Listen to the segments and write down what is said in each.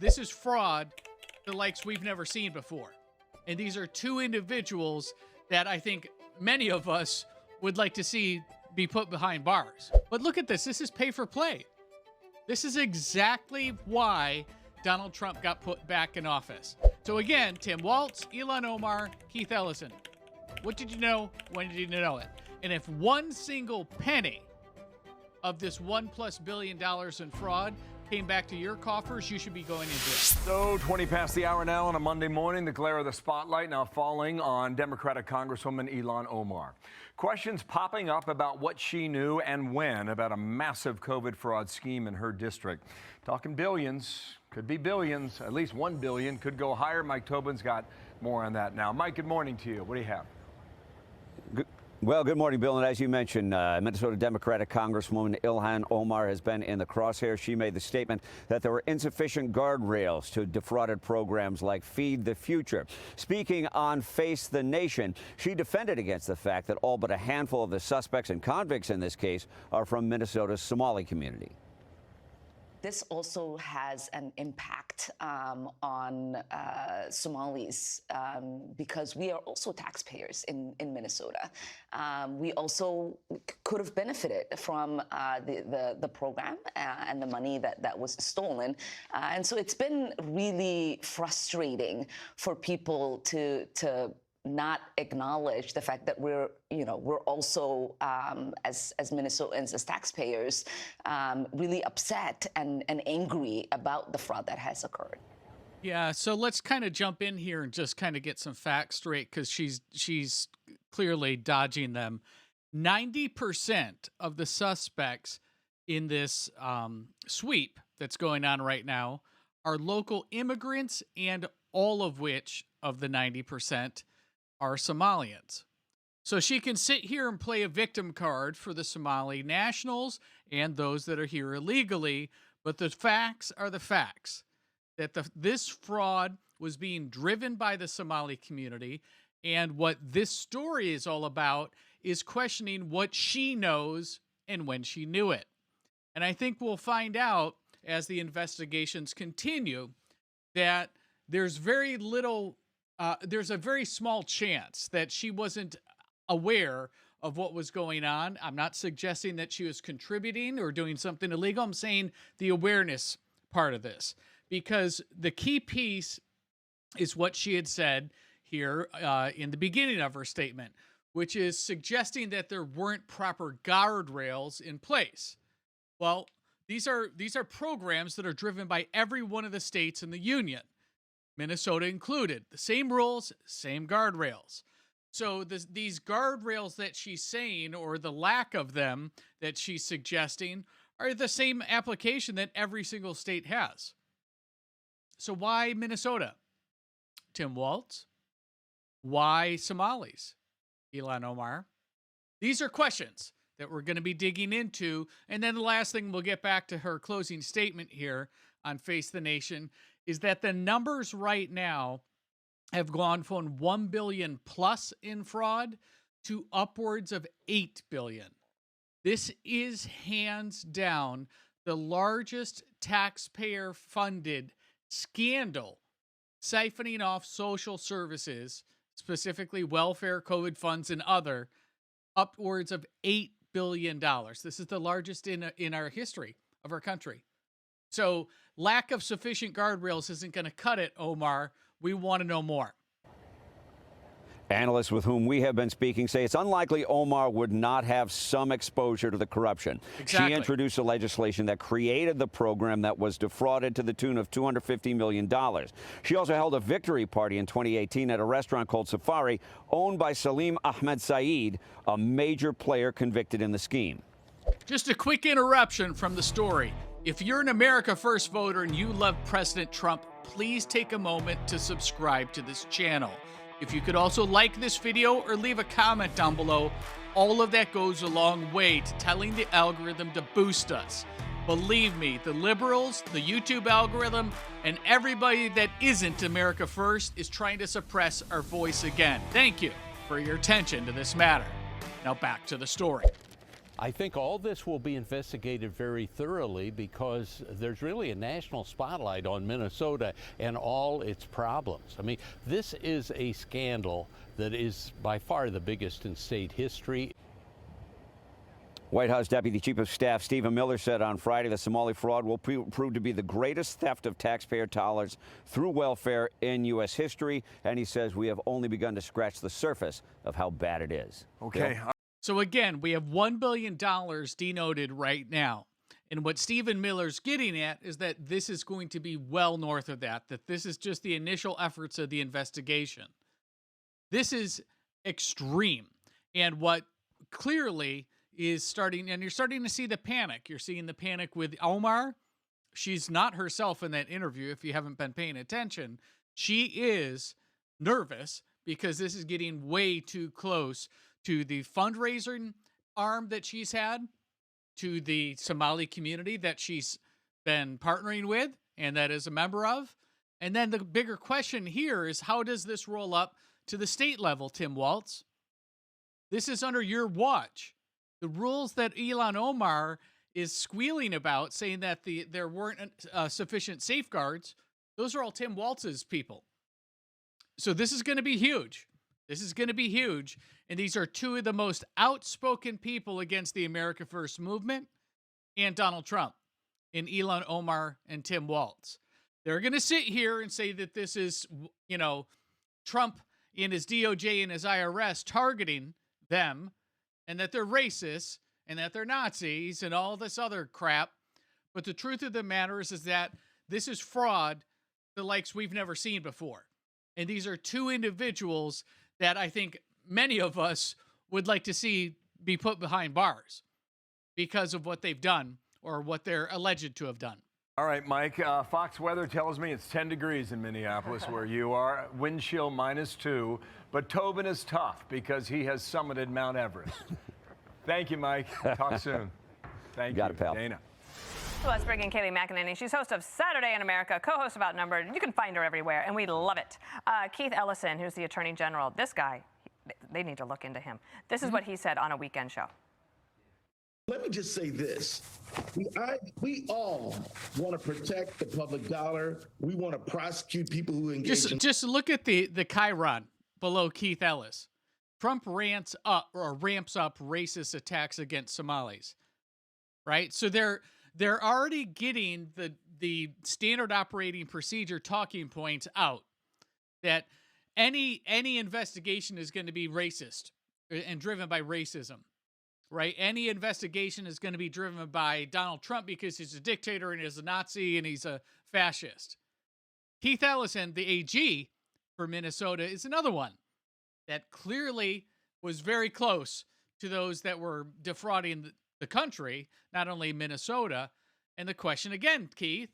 This is fraud the likes we've never seen before. And these are two individuals that I think many of us would like to see be put behind bars. But look at this. This is pay for play. This is exactly why Donald Trump got put back in office. So again, Tim Walz, Ilhan Omar, Keith Ellison. What did you know? When did you know it? And if one single penny of this $1+ billion in fraud came back to your coffers, you should be going into it. So 20 past the hour now on a Monday morning, the glare of the spotlight now falling on Democratic Congresswoman Ilhan Omar. Questions popping up about what she knew and when about a massive COVID fraud scheme in her district. Talking billions, could be billions, at least $1 billion, could go higher. Mike Tobin's got more on that now. Mike, good morning to you. What do you have? Well, good morning, Bill. And as you mentioned, Minnesota Democratic Congresswoman Ilhan Omar has been in the crosshairs. She made the statement that there were insufficient guardrails to defrauded programs like Feed the Future. Speaking on Face the Nation, she defended against the fact that all but a handful of the suspects and convicts in this case are from Minnesota's Somali community. This also has an impact on Somalis because we are also taxpayers in Minnesota. We also could have benefited from the program and the money that was stolen. And so it's been really frustrating for people to not acknowledge the fact that we're also, as Minnesotans, as taxpayers, really upset and angry about the fraud that has occurred. Yeah, so let's kind of jump in here and just kind of get some facts straight, because she's clearly dodging them. 90% of the suspects in this sweep that's going on right now are local immigrants, and all of which of the 90% are Somalians. So she can sit here and play a victim card for the Somali nationals and those that are here illegally, but the facts are the facts. That this fraud was being driven by the Somali community, and what this story is all about is questioning what she knows and when she knew it. And I think we'll find out as the investigations continue that there's very little there's a very small chance that she wasn't aware of what was going on. I'm not suggesting that she was contributing or doing something illegal. I'm saying the awareness part of this, because the key piece is what she had said here in the beginning of her statement, which is suggesting that there weren't proper guardrails in place. Well, these are programs that are driven by every one of the states in the union, Minnesota included. The same rules, same guardrails. So these guardrails that she's saying, or the lack of them that she's suggesting, are the same application that every single state has. So why Minnesota? Tim Walz? Why Somalis? Ilhan Omar? These are questions that we're going to be digging into. And then the last thing, we'll get back to her closing statement here on Face the Nation, is that the numbers right now have gone from $1 billion plus in fraud to upwards of $8 billion. This is hands down the largest taxpayer-funded scandal, siphoning off social services, specifically welfare, COVID funds, and other, upwards of $8 billion. This is the largest in our history of our country. So lack of sufficient guardrails isn't going to cut it, Omar. We want to know more. Analysts with whom we have been speaking say it's unlikely Omar would not have some exposure to the corruption. Exactly. She introduced a legislation that created the program that was defrauded to the tune of $250 million. She also held a victory party in 2018 at a restaurant called Safari, owned by Salim Ahmed Saeed, a major player convicted in the scheme. Just a quick interruption from the story. If you're an America First voter and you love President Trump, please take a moment to subscribe to this channel. If you could also like this video or leave a comment down below, all of that goes a long way to telling the algorithm to boost us. Believe me, the liberals, the YouTube algorithm, and everybody that isn't America First is trying to suppress our voice again. Thank you for your attention to this matter. Now back to the story. I think all this will be investigated very thoroughly because there's really a national spotlight on Minnesota and all its problems. I mean, this is a scandal that is by far the biggest in state history. White House Deputy Chief of Staff Stephen Miller said on Friday the Somali fraud will prove to be the greatest theft of taxpayer dollars through welfare in U.S. history. And he says we have only begun to scratch the surface of how bad it is. Okay. Bill? So again, we have $1 billion denoted right now. And what Stephen Miller's getting at is that this is going to be well north of that this is just the initial efforts of the investigation. This is extreme. And what clearly is starting, and you're starting to see the panic. You're seeing the panic with Omar. She's not herself in that interview, if you haven't been paying attention. She is nervous because this is getting way too close to the fundraising arm that she's had, to the Somali community that she's been partnering with and that is a member of. And then the bigger question here is, how does this roll up to the state level, Tim Walz? This is under your watch. The rules that Ilhan Omar is squealing about, saying that there weren't sufficient safeguards, those are all Tim Walz's people. So this is going to be huge. This is going to be huge. And these are two of the most outspoken people against the America First movement and Donald Trump, in Ilhan Omar and Tim Walz. They're going to sit here and say that this is, Trump and his DOJ and his IRS targeting them, and that they're racist, and that they're Nazis, and all this other crap. But the truth of the matter is that this is fraud the likes we've never seen before. And these are two individuals that I think many of us would like to see be put behind bars because of what they've done or what they're alleged to have done. All right, Mike, Fox Weather tells me it's 10 degrees in Minneapolis where you are. Wind chill -2. But Tobin is tough because he has summited Mount Everest. Thank you, Mike. Talk soon. Thank you. Got it, pal. Dana. Let's bring in Kayleigh McEnany. She's host of Saturday in America, co-host of Outnumbered. You can find her everywhere, and we love it. Keith Ellison, who's the Attorney General, this guy, they need to look into him. This is what he said on a weekend show. Let me just say this. We all want to protect the public dollar. We want to prosecute people who engage Just look at the chyron below Keith Ellis. Trump ramps up racist attacks against Somalis, right? So they're already getting the standard operating procedure talking points out that any investigation is going to be racist and driven by racism. Right? Any investigation is going to be driven by Donald Trump because he's a dictator and he's a Nazi and he's a fascist. Keith Ellison, the AG for Minnesota, is another one that clearly was very close to those that were defrauding the country, not only Minnesota. And the question again, Keith,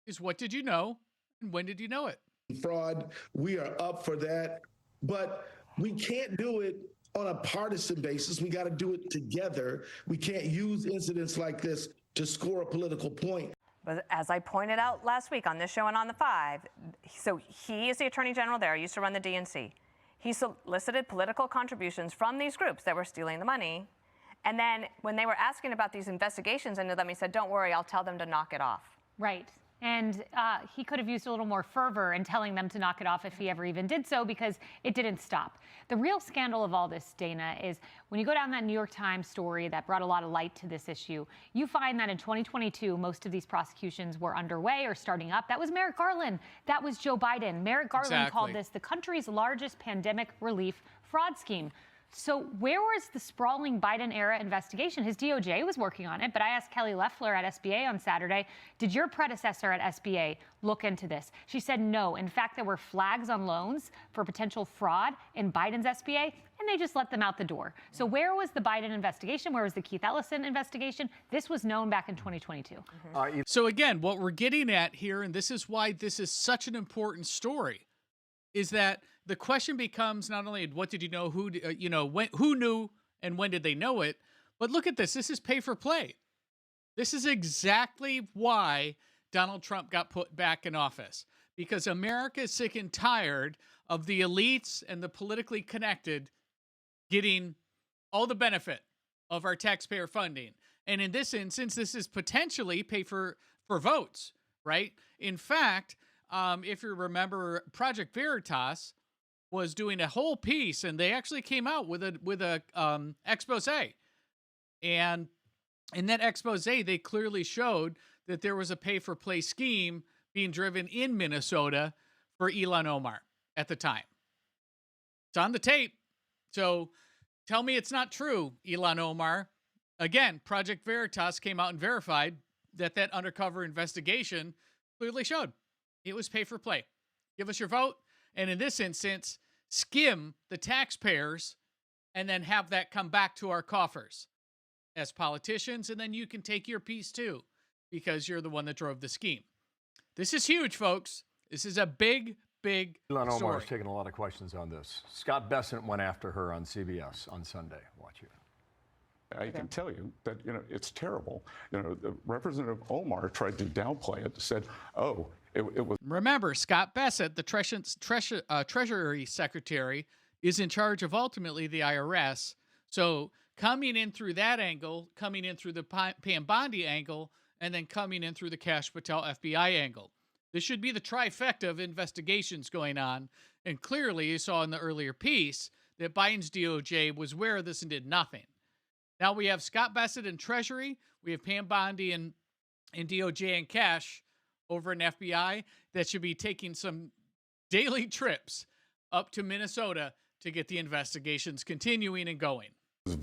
is what did you know and when did you know it? fraud. We are up for that, but we can't do it on a partisan basis. We got to do it together. We can't use incidents like this to score a political point. But as I pointed out last week on this show and on the 5, so he is the Attorney General there, used to run the DNC. He solicited political contributions from these groups that were stealing the money. And then when they were asking about these investigations into them, he said, don't worry, I'll tell them to knock it off. Right. And he could have used a little more fervor in telling them to knock it off if he ever even did so, because it didn't stop. The real scandal of all this, Dana, is when you go down that New York Times story that brought a lot of light to this issue, you find that in 2022, most of these prosecutions were underway or starting up. That was Merrick Garland. That was Joe Biden. Merrick Garland called this the country's largest pandemic relief fraud scheme. So where was the sprawling Biden-era investigation? His DOJ was working on it, but I asked Kelly Loeffler at SBA on Saturday, did your predecessor at SBA look into this? She said no. In fact, there were flags on loans for potential fraud in Biden's SBA, and they just let them out the door. So where was the Biden investigation? Where was the Keith Ellison investigation? This was known back in 2022. So again, what we're getting at here, and this is why this is such an important story, is that the question becomes not only what did you know, who knew and when did they know it, but look at this. This is pay for play. This is exactly why Donald Trump got put back in office, because America is sick and tired of the elites and the politically connected getting all the benefit of our taxpayer funding. And in this instance, this is potentially pay for votes, right? In fact, if you remember, Project Veritas was doing a whole piece, and they actually came out with a expose. And in that expose, they clearly showed that there was a pay-for-play scheme being driven in Minnesota for Ilhan Omar at the time. It's on the tape. So tell me it's not true, Ilhan Omar. Again, Project Veritas came out and verified that undercover investigation clearly showed it was pay-for-play. Give us your vote, and in this instance, skim the taxpayers and then have that come back to our coffers as politicians, and then you can take your piece too, because you're the one that drove the scheme. This is huge, folks. This is a big Ilhan Omar story. is taking a lot of questions on this. Scott Bessent went after her on CBS on Sunday. Watch it. I can tell you that, it's terrible. The Representative Omar tried to downplay it, said, oh, it was. Remember, Scott Bessent, the Treasury Secretary, is in charge of ultimately the IRS. So coming in through that angle, coming in through the Pam Bondi angle, and then coming in through the Kash Patel FBI angle. This should be the trifecta of investigations going on. And clearly, you saw in the earlier piece that Biden's DOJ was aware of this and did nothing. Now we have Scott Bessent in Treasury. We have Pam Bondi in DOJ and Kash over in FBI that should be taking some daily trips up to Minnesota to get the investigations continuing and going. It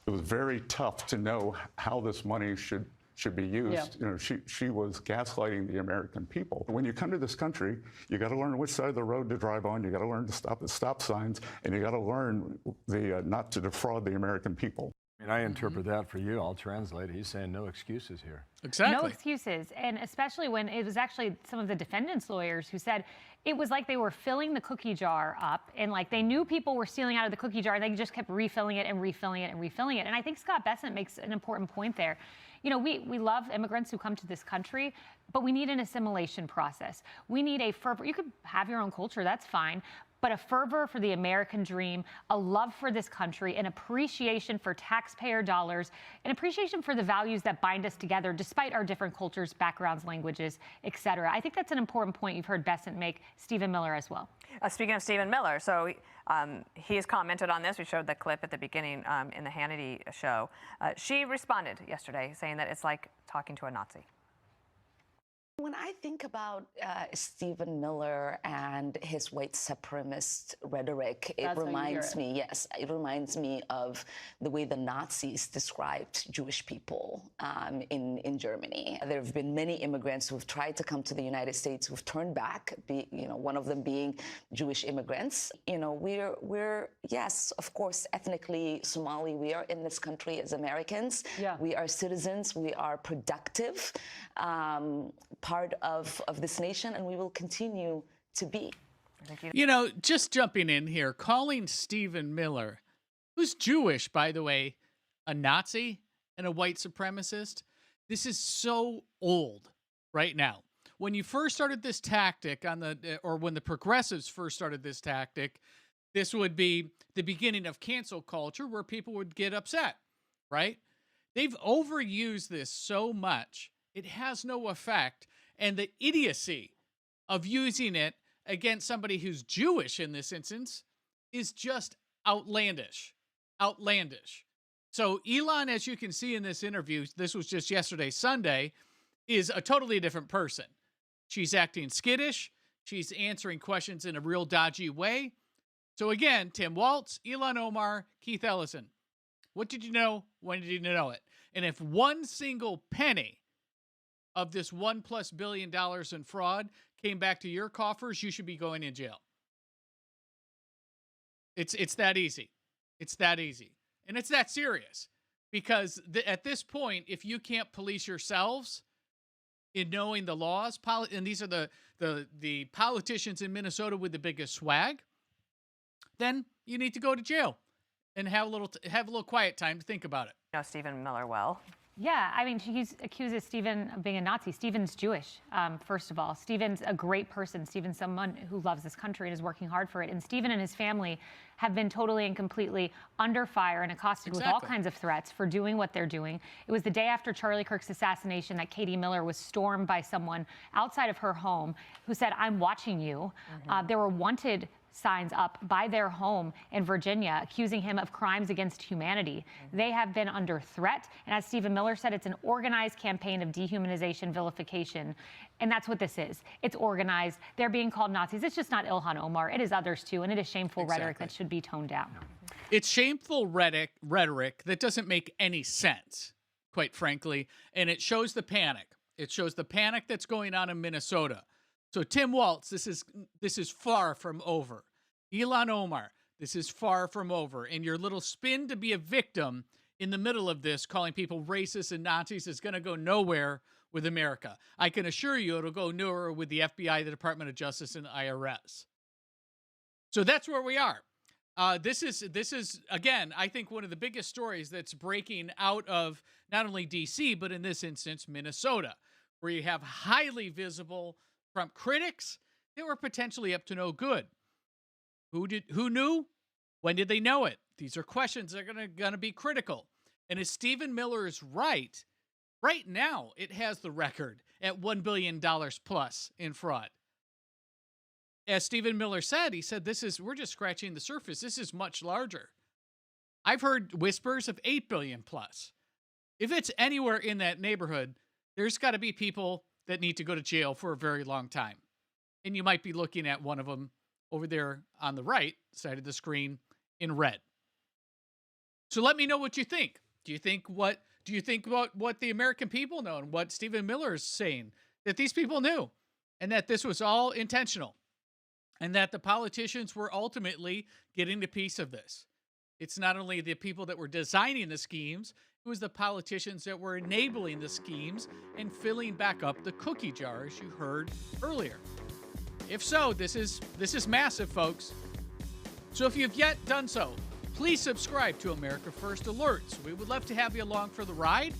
was very tough to know how this money should be used. Yeah. She was gaslighting the American people. When you come to this country, you got to learn which side of the road to drive on. You got to learn to stop at stop signs, and you got to learn not to defraud the American people. And I interpret that for you. I'll translate. He's saying no excuses here. Exactly. No excuses. And especially when it was actually some of the defendants' lawyers who said it was like they were filling the cookie jar up, and like they knew people were stealing out of the cookie jar, and they just kept refilling it and refilling it and refilling it. And I think Scott Bessent makes an important point there. We love immigrants who come to this country, but we need an assimilation process. We need a fervor. You could have your own culture, that's fine. But a fervor for the American dream, a love for this country, an appreciation for taxpayer dollars, an appreciation for the values that bind us together despite our different cultures, backgrounds, languages, et cetera. I think that's an important point you've heard Bessent make, Stephen Miller as well. Speaking of Stephen Miller, so he has commented on this. We showed the clip at the beginning in the Hannity show. She responded yesterday saying that it's like talking to a Nazi. When I think about Stephen Miller and his white supremacist rhetoric, it reminds me of the way the Nazis described Jewish people in Germany. There have been many immigrants who've tried to come to the United States who've turned back, one of them being Jewish immigrants. We're yes, of course, ethnically Somali. We are in this country as Americans. Yeah. We are citizens. We are productive. Part of this nation, and we will continue to be. Just jumping in here, calling Stephen Miller, who's Jewish, by the way, a Nazi and a white supremacist, this is so old right now. When you first started this tactic when the progressives first started this tactic, this would be the beginning of cancel culture where people would get upset, right? They've overused this so much. It has no effect. And the idiocy of using it against somebody who's Jewish in this instance is just outlandish. Outlandish. So Ilhan, as you can see in this interview, this was just yesterday, Sunday, is a totally different person. She's acting skittish. She's answering questions in a real dodgy way. So again, Tim Walz, Ilhan Omar, Keith Ellison. What did you know? When did you know it? And if one single penny of this $1+ billion in fraud came back to your coffers, you should be going in jail. It's that easy. It's that easy. And it's that serious. Because at this point, if you can't police yourselves in knowing the laws, and these are the politicians in Minnesota with the biggest swag, then you need to go to jail and have a little quiet time to think about it. Stephen Miller well. Yeah, I mean, he accuses Stephen of being a Nazi. Stephen's Jewish, first of all. Stephen's a great person. Stephen's someone who loves this country and is working hard for it. And Stephen and his family have been totally and completely under fire and accosted with all kinds of threats for doing what they're doing. It was the day after Charlie Kirk's assassination that Katie Miller was stormed by someone outside of her home who said, "I'm watching you." There were wanted signs up by their home in Virginia accusing him of crimes against humanity. They have been under threat. And as Stephen Miller said, it's an organized campaign of dehumanization, vilification. And that's what this is. It's organized. They're being called Nazis. It's just not Ilhan Omar. It is others too. And it is shameful rhetoric that should be toned down. It's shameful rhetoric that doesn't make any sense, quite frankly. And it shows the panic. It shows the panic that's going on in Minnesota. So Tim Walz, this is far from over. Ilhan Omar, this is far from over. And your little spin to be a victim in the middle of this, calling people racist and Nazis, is going to go nowhere with America. I can assure you it'll go nowhere with the FBI, the Department of Justice, and the IRS. So that's where we are. This is again, I think, one of the biggest stories that's breaking out of not only D.C., but in this instance, Minnesota, where you have highly visible Trump critics that were potentially up to no good. Who knew? When did they know it? These are questions that are going to be critical. And as Stephen Miller is right now, it has the record at $1 billion plus in fraud. As Stephen Miller said, he said, we're just scratching the surface. This is much larger. I've heard whispers of 8 billion plus. If it's anywhere in that neighborhood, there's got to be people that need to go to jail for a very long time. And you might be looking at one of them over there on the right side of the screen in red. So let me know what you think. Do you think about what the American people know and what Stephen Miller is saying, that these people knew and that this was all intentional and that the politicians were ultimately getting a piece of this? It's not only the people that were designing the schemes, it was the politicians that were enabling the schemes and filling back up the cookie jar, as you heard earlier. If so, this is massive, folks. So if you've yet done so, please subscribe to America First Alerts. We would love to have you along for the ride.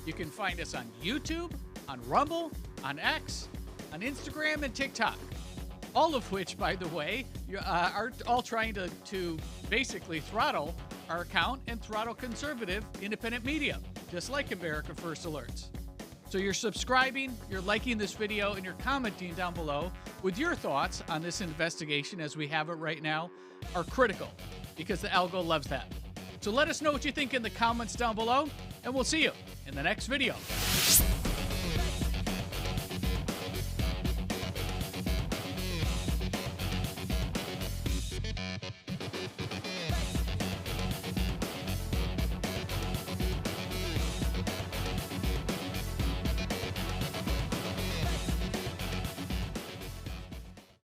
You can find us on YouTube, on Rumble, on X, on Instagram, and TikTok. All of which, by the way, are all trying to basically throttle our account and throttle conservative independent media, just like America First Alerts. So you're subscribing, you're liking this video, and you're commenting down below with your thoughts on this investigation as we have it right now are critical, because the algo loves that. So let us know what you think in the comments down below, and we'll see you in the next video.